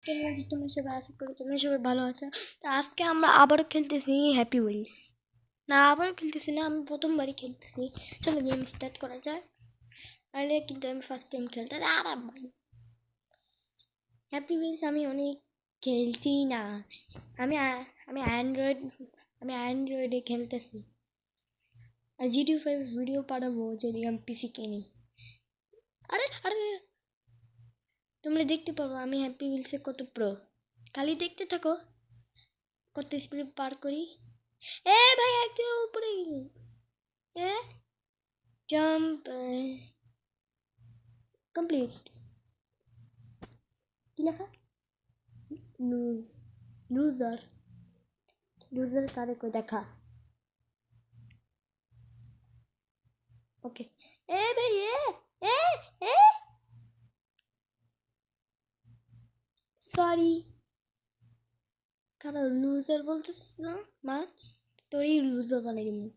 কেমন আছো তোমরা সবাই? আশা করি তোমরা সবাই ভালো আছো। তো আজকে আমরা আবারও খেলতেছি হ্যাপি উইলস। না, আবারও খেলতেছি না, আমি প্রথমবারই খেলতেছি। চলো গেম স্টার্ট করা যায়। আরে কিন্তু আমি ফার্স্ট টাইম খেলতে আরাম ভাই। হ্যাপি উইলস আমি অনেক খেলছি না। আমি আমি অ্যান্ড্রয়েড আমি অ্যান্ড্রয়েডে খেলতেছি। আর GTA 5 ভিডিও পাঠাবো যদি আমি পিসি কিনি। আরে আরে তোমরা দেখতে পাবো আমি হ্যাপি উইলসে কত প্রো। খালি দেখতে থাকো কত স্পিড পার করি। এ ভাই একদম উপরে গেল। এ জাম্প কমপ্লিট। কি লেখা? লুজ লুজার লুজার কারে কো দেখা। ওকে। এ ভাই এ এ সরি কারণ লুজার বলতেছিস না মাছ তোরই লুজার বানাই দিবি।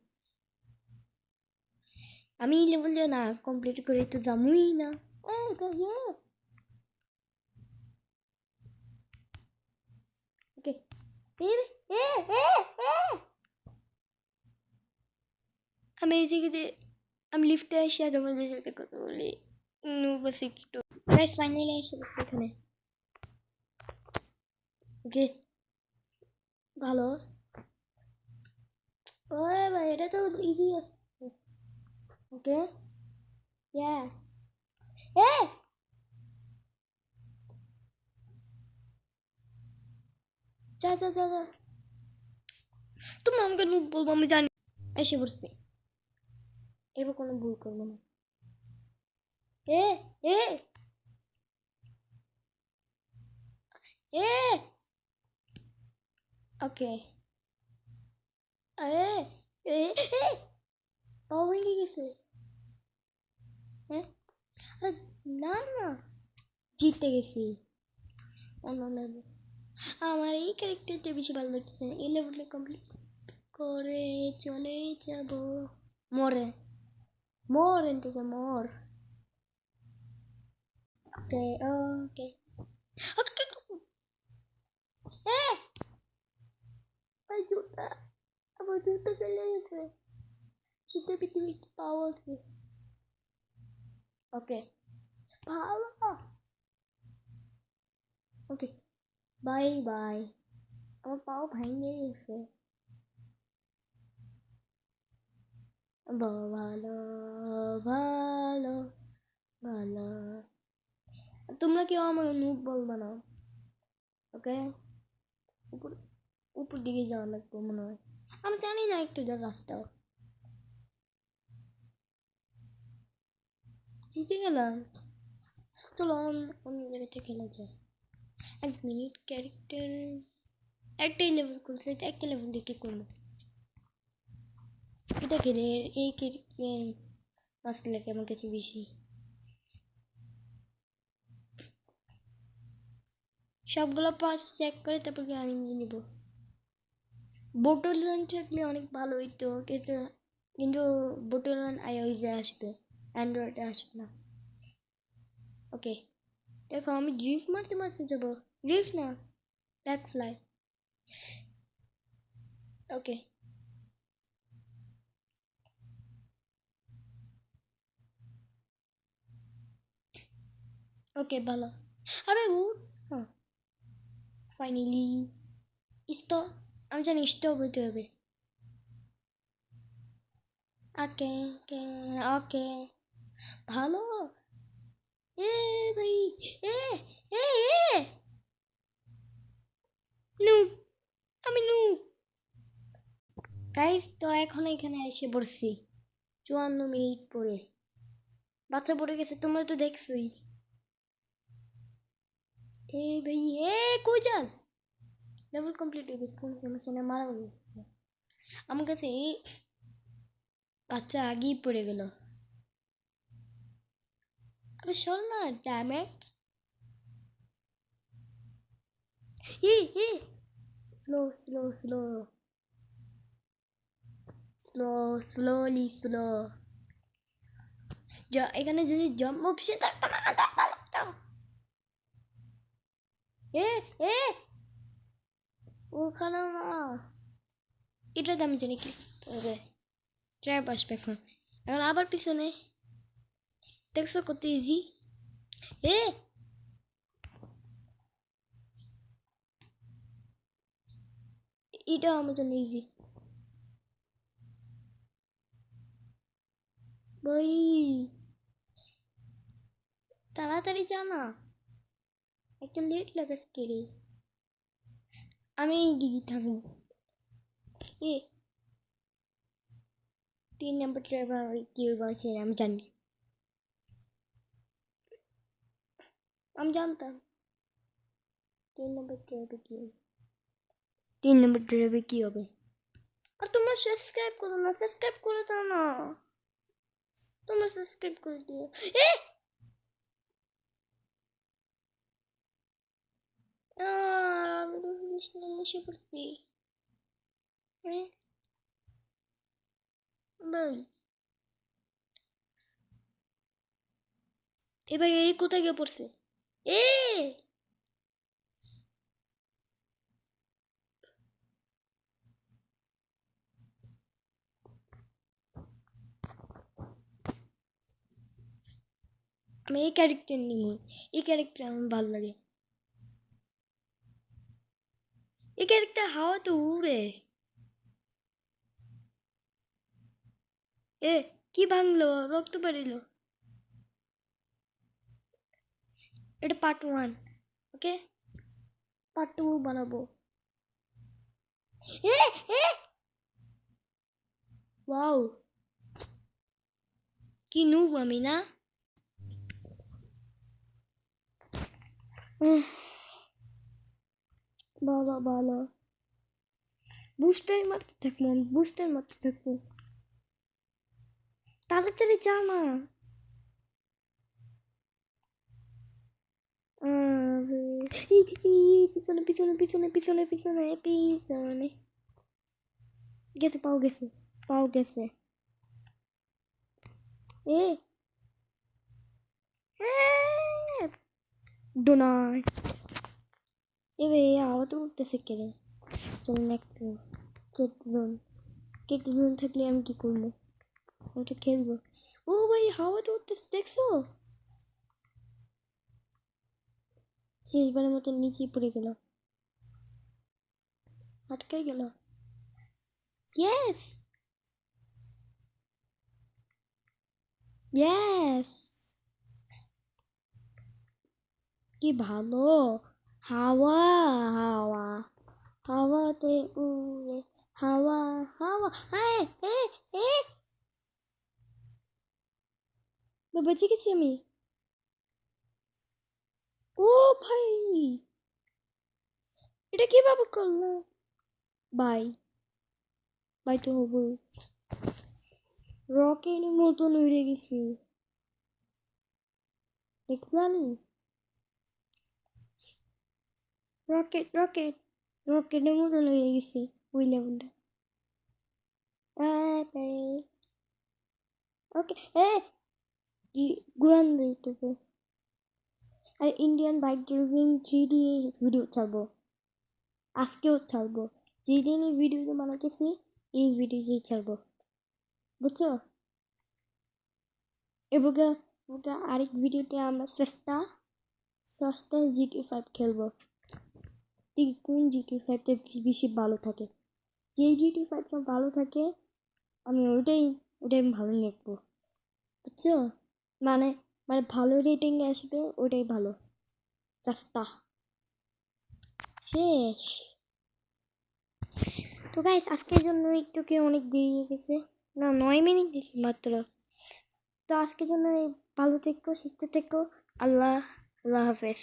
আমি লেভেল না কমপ্লিট করে তো যামুই না। এ ভাই ওকে। এ এ এ এ আমি এই জায়গাতে আমি লিফটে এসে তোমাদের সাথে কথা বলি। বাস একটু গাইস ফাইনালি এসে এখানে। ওকে ভালো। ওই ভাই এটা তো ইজি আছে। ওকে ইয়া এ যা যা যা যা। তুমি আমাকে নুব বলবো আমি জানি। এসে পড়ছি, এবার কোনো ভুল করবো না। এ এ এ ওকে। এ এ এ ও ভেঙে গেছে। হ্যাঁ আরে না না জিতে গেছি। অন্য লেভেল আমার এই ক্যারেক্টারটা বেশি ভালো লাগছে। এই লেভেলটা কমপ্লিট করে চলে যাব মরে মোর এন থেকে মোর। ওকে ওকে ওকে। ভাই জুতা আমার জুতা চলে গেছে। জুতা পৃথিবীর পাও আছে। ওকে ভালো। Okay bye bye. আমার পাও ভেঙে গেছে। ভালো ভালো ভালো। তোমরা কেউ আমাকে নুব বলবা না। ওকে উপর উপর দিকে যাওয়া লাগবে মনে হয়। আমি জানি না একটু যার রাস্তা। জিতে গেলাম। চলো অন্য জায়গাতে খেলা যায়। এক মিনিট ক্যারেক্টার একটাই লেভেল খুলছে, একটা লেভেল দিয়ে কি করবো? এটা খেলে এই ক্যারেক্টার পাঁচ লাগে আমার কাছে বেশি। সবগুলো পাস চেক করে তারপর কি আমি নিয়ে নিব। বোটল রান থাকলে অনেক ভালো হইতো, কিন্তু কিন্তু বোটল রান আইওইজে আসবে, অ্যান্ড্রয়েডে আসবে না। ওকে দেখো আমি ড্রিফট মারতে মারতে যাবো। ড্রিফট না, ব্যাক ফ্লাই। ওকে ওকে ভালো। আরে ও হ্যাঁ ফাইনালি স্টপ। আমি জানি স্টপ হইতে হবে। ওকে ওকে ওকে ভালো। এ ভাই এ এ এ নু আমি নু গাইস। তো এখন এখানে এসে পড়ছি 54 মিনিট পরে। বাচ্চা পড়ে গেছে, তোমরা তো দেখছোই। এ ভাই এ কই যাস? লেভেল কমপ্লিট হয়ে গেছে, কোনো সমস্যা না, মারা গেছে। আমার কাছে এই বাচ্চা আগেই পড়ে গেল। আরে শোন না ড্যামেট। ই ই slow slow slow slow slowly slow. যা এখানে যদি জাম্প অপশন থাকতো না। এ এ ওখানে না, এটাতে আমি জানি কি ওকে ট্র্যাপ আসবে এখন। এখন আবার পিছনে, দেখছো কত ইজি। এ এটা আমার জন্য ইজি ভাই, তাড়াতাড়ি যা না, একটা লেট লাগাস কে রে। আমি দিদি থাকবো। এ 3 নম্বর ড্রাইভার কি বলছে আমি জানি, আমি জানতাম 3 নম্বর ড্রাইভার কি হবে, 3 নম্বর ড্রাইভার কি হবে। আর তোমরা সাবস্ক্রাইব করো না, সাবস্ক্রাইব করে দাও না, তোমরা সাবস্ক্রাইব করে দিও। এ আমি তো পুলিশ নিয়ে এসে পড়ছি। হ্যাঁ ভাই, এবার এই কোথায় গিয়ে পড়ছে। এ আমি এই ক্যারেক্টার নিব, এই ক্যারেক্টার আমার ভালো লাগে, এই ক্যারেক্টার হাওয়াতে উড়ে। এ কি ভাঙলো, রক্ত বেরিল। এটা পার্ট 1, ওকে, পার্ট 2 বানাবো। এ এ ওয়াও, কি নুব আমি না। ভালো ভালো, বুস্টার মারতে থাকবো, বুস্টার মারতে থাকবো, তাড়াতাড়ি যা না। পিছনে পিছনে পিছনে পিছনে পিছনে পিছনে গেছে, পাও গেছে, পাও গেছে। এ ডোনায় এবে আওয়াজ তো উঠতেছে কেড়ে। চল নেক্সট কেট জোন, কেট জোন থাকলে আমি কি করবো, ওটা খেলবো। ও ভাই হাওয়া তো উঠতেছে দেখছো, শেষবারের মতো নিচেই পড়ে গেল, আটকাই গেল। ইয়েস ইয়েস, কি ভালো হাওয়া, হাওয়া হাওয়াতে উড়ে, হাওয়া হাওয়া। এ এ বেঁচে গেছি আমি। ও ভাই, এটা কিভাবে করলো, বাই বাই তো হবো, রকেট মতন উড়ে গেছি দেখলাম। রকেট রকেট, রকেটের মতন উড়ে গেছি ওই লেভেলটা। ওকে এ কি গুরান দিই তোকে। আর Indian bike driving 3D video ছাড়বো, আজকেও ছাড়বো, যেদিন এই ভিডিওটা বানাতেছি এই ভিডিওতেই ছাড়বো, বুঝছো। এবার আরেক ভিডিওতে আমরা সস্তা সস্তা GTA 5 খেলবো, দেখি কোন GTA 5টা বেশি ভালো থাকে, যে GTA 5টা ভালো থাকে আমি ওটাই ওটাই ভালো দেখবো, বুঝছো। মানে মানে ভালো রেটিং আসবে ওটাই ভালো, সস্তা শেষ। তো গাইস আজকের জন্য একটু কি অনেক দেরি হয়ে গেছে, না 9 মিনিট দিছি মাত্র। তো আজকের জন্য ভালো থেকো, সুস্থ থেকো, আল্লাহ আল্লাহ হাফেজ।